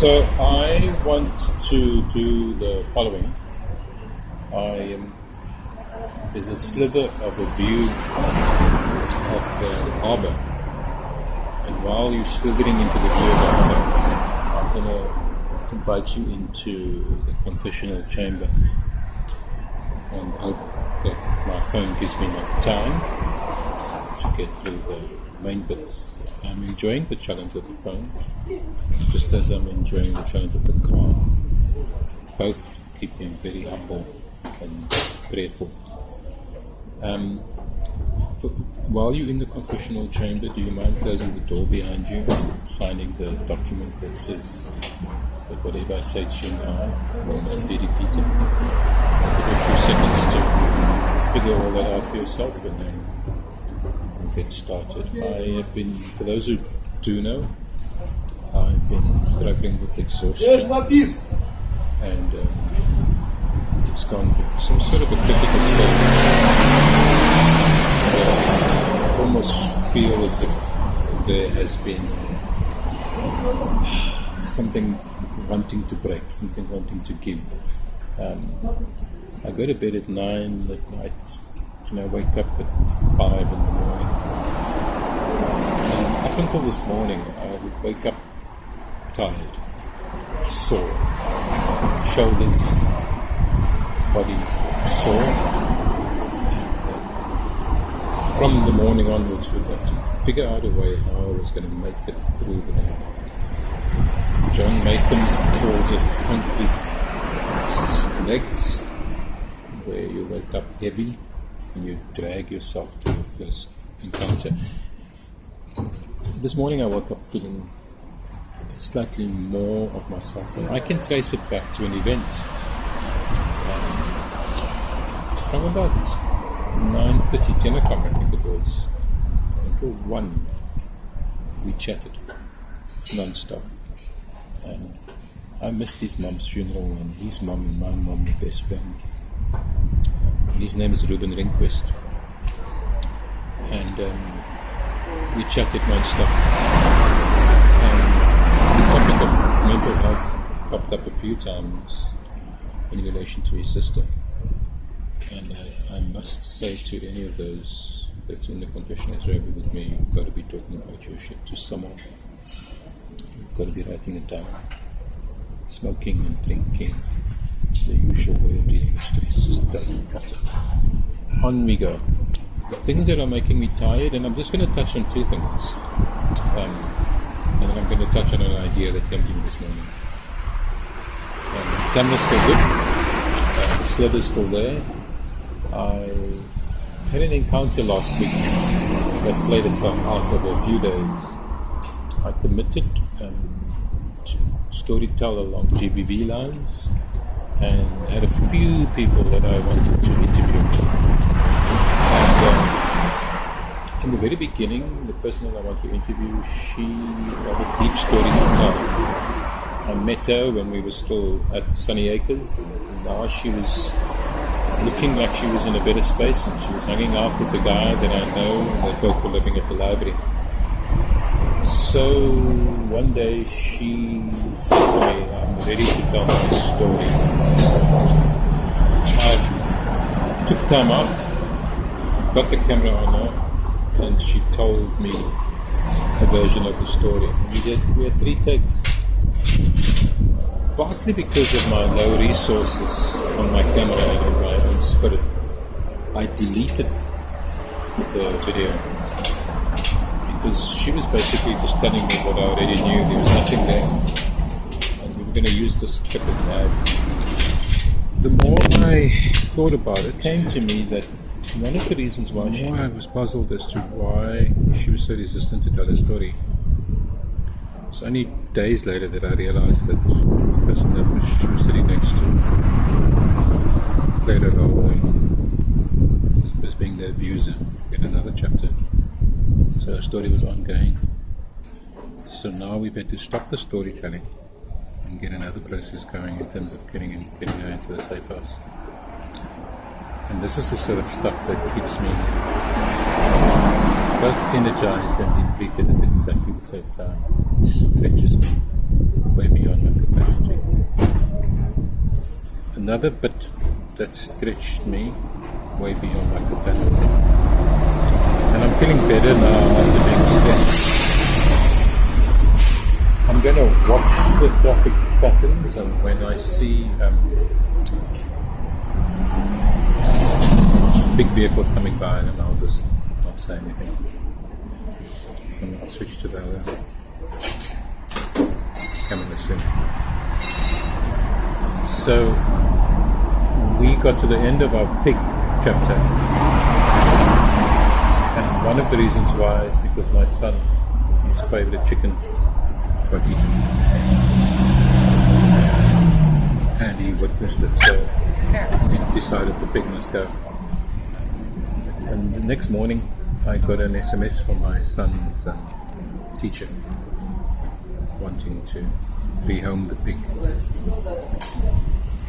So I want to do the following. There's a sliver of a view of the harbour, and while you're slithering into the view of the harbour, I'm going to invite you into the confessional chamber, and I hope that my phone gives me enough time to get through the main bits. I'm enjoying the challenge of the phone, just as I'm enjoying the challenge of the car. Both keep me very humble and prayerful. While you're in the confessional chamber, do you mind closing the door behind you and signing the document that says that whatever I say to you now will not be repeated? I'll give you a few seconds to figure all that out for yourself, and then we'll get started. I have been, for those who do know, I've been struggling with exhaustion, and it's gone to some sort of a critical state. I almost feel as if there has been something wanting to break, something wanting to give. I go to bed at 9 at night, and I wake up at 5 in the morning. And up until this morning, I would wake up tired, sore, shoulders, body sore. From the morning onwards, we'd have to figure out a way how I was going to make it through the day. John Mason calls it concrete legs, where you wake up heavy and you drag yourself to the first encounter. This morning I woke up feeling slightly more of myself, and I can trace it back to an event. From about 9:30, 10 o'clock I think it was, until 1, we chatted non-stop. And I missed his mum's funeral, and his mum and my mum were best friends. His name is Ruben Ringquist, and we chatted non-stop. The topic of mental health popped up a few times in relation to his sister. And I must say to any of those that's in the confessional chamber with me, you've got to be talking about your shit to someone. You've got to be writing it down. Smoking and drinking, the usual way of dealing with stress, just doesn't cut it. On we go. The things that are making me tired, and I'm just going to touch on two things. And then I'm going to touch on an idea that came to me this morning. The camera's still good. The sliver's still there. I had an encounter last week that played itself out over a few days. I committed to storytell along GBV lines, and had a few people that I wanted to interview. And in the very beginning, the person that I wanted to interview, she had a deep story to tell. I met her when we were still at Sunny Acres, and now she was looking like she was in a better space, and she was hanging out with a guy that I know, and they both were living at the library. So one day she said to me, I'm ready to tell my story. I took time out, got the camera on her, and she told me a version of the story. We had 3 takes. Partly because of my low resources on my camera and my own spirit, I deleted the video because she was basically just telling me what I already knew. There was nothing there, and we were going to use this clip as an ad. The more I thought about it, it came to me that one of the reasons why I was puzzled as to why she was so resistant to tell her story. It was only days later that I realized that the person that she was sitting next to played a role as being the abuser in another chapter. So the story was ongoing. So now we've had to stop the storytelling and get another process going in terms of getting her into the safe house. And this is the sort of stuff that keeps me both energized and depleted at exactly the same time. It stretches me. way beyond my capacity. Another bit that stretched me way beyond my capacity. And I'm feeling better now after being stretched. I'm going to watch the traffic patterns, and when I see big vehicles coming by, and I'll just not say anything. And I'll switch to the other camera soon. So we got to the end of our pig chapter, and one of the reasons why is because my son, his favorite chicken, got eaten, and he witnessed it, so he decided the pig must go. And the next morning I got an SMS from my son's teacher wanting to rehome the pig.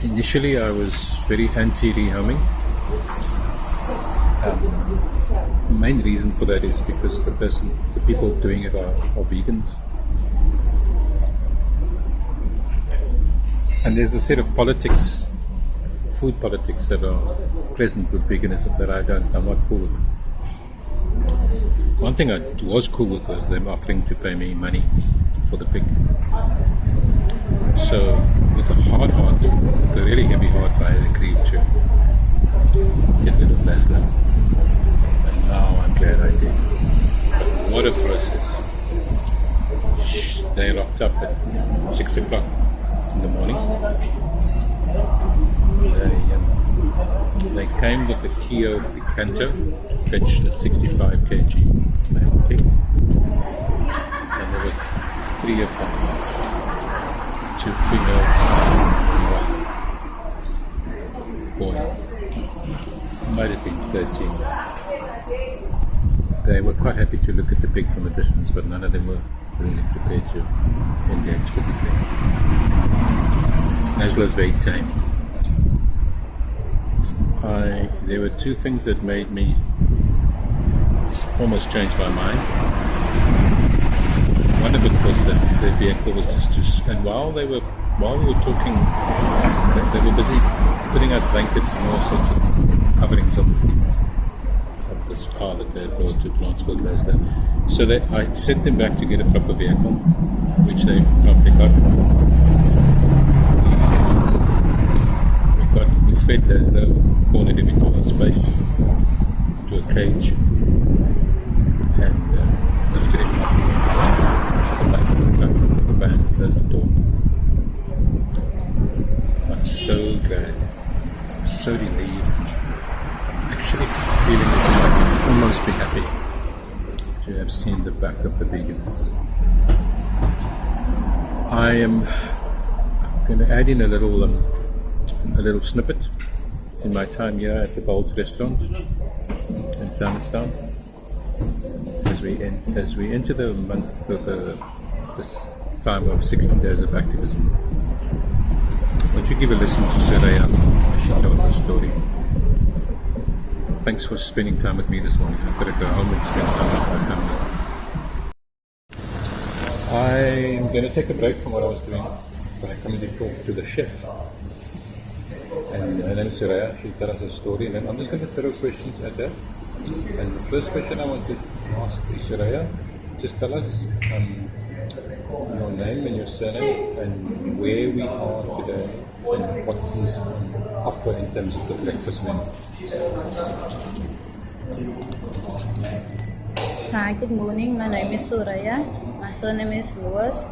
Initially I was very anti-rehoming. The main reason for that is because the people doing it are vegans. And there's a set of politics, food politics, that are present with veganism that I'm not cool with. One thing I was cool with was them offering to pay me money for the pig. So with a hard heart, with a really heavy heart, I agreed to get rid of Leslie. And now I'm glad I did. But what a process. They locked up at 6 o'clock in the morning. They came with the Kio Picanto, fetched a 65 kg male pig, and there were 3 of them, 2 females and 1 boy. Might have been 13. They were quite happy to look at the pig from a distance, but none of them were really prepared to engage physically. Nasla's very tame. There were 2 things that made me almost change my mind. One of it was that the vehicle was just too, and while we were talking, they were busy putting out blankets and all sorts of coverings on the seats of this car that they had brought to transport Leslie. So I sent them back to get a proper vehicle, which they promptly got. We fed Leslie, cornered him into a space, to a cage, and lifted him up to the back of the truck, the van, closed the door. I'm so glad, I'm so relieved, actually feeling like I could almost be happy to have seen the back of the vegans. I am going to add in a little snippet in my time here at the Bowls restaurant in Samuelstown. As we enter the month of this time of 16 days of activism, why don't you give a listen to Saraya as she tells her story. Thanks for spending time with me this morning. I've got to go home and spend time with my family. I'm going to take a break from what I was doing, but I come in to talk to the chef. And her name is Saraya. She'll tell us her story, and then I'm just going to throw questions at her. And the first question I want to ask is, Saraya, just tell us your name and your surname and where we are today and what is on offer in terms of the breakfast menu. Hi, good morning. My name is Suraya. My surname is Lewis.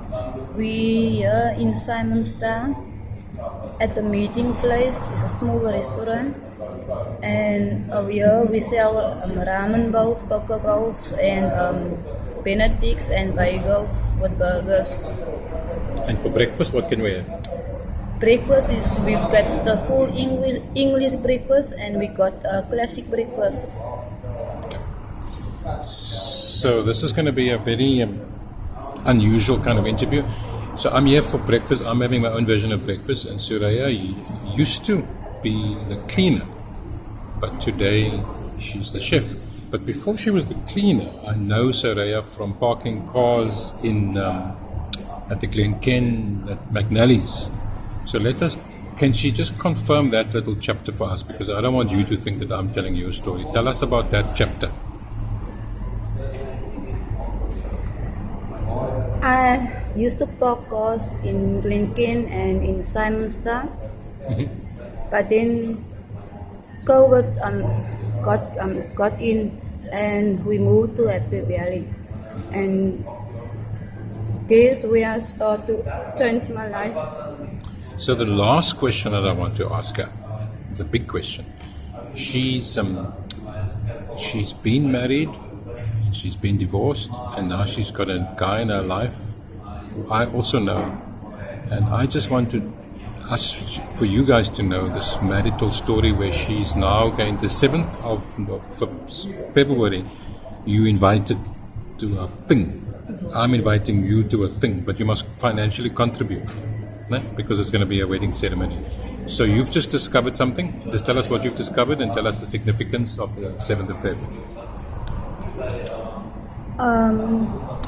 We are in Simonstown at the meeting place. It's a small restaurant, and over here we sell ramen bowls, poker bowls, and Benedicts and bagels with burgers. And for breakfast, what can we have? Breakfast is we got the full English breakfast, and we got a classic breakfast. So this is going to be a very unusual kind of interview. So I'm here for breakfast. I'm having my own version of breakfast, and Suraya used to be the cleaner, but today she's the chef. But before she was the cleaner, I know Suraya from parking cars in at the Glenken at McNally's. So can she just confirm that little chapter for us? Because I don't want you to think that I'm telling you a story. Tell us about that chapter. I used to focus in Glenken and in Simonstown, but then COVID got in, and we moved to Happy Valley, and this where I start to change my life. So the last question that I want to ask her is a big question. She's been married, she's been divorced, and now she's got a guy in her life who I also know. And I just want for you guys to know this marital story where she's now going, the 7th of February, you invited to a thing. I'm inviting you to a thing, but you must financially contribute, because it's going to be a wedding ceremony. So you've just discovered something. Just tell us what you've discovered and tell us the significance of the 7th of February.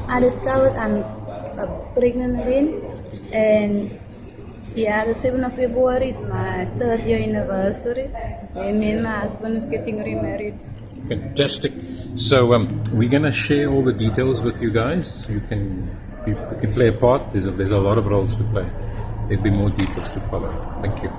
I discovered I'm pregnant again, and the 7th of February is my 3rd year anniversary, and me and my husband is getting remarried. Fantastic. So we're going to share all the details with you guys. You can play a part. There's a lot of roles to play. There'll be more details to follow. Thank you.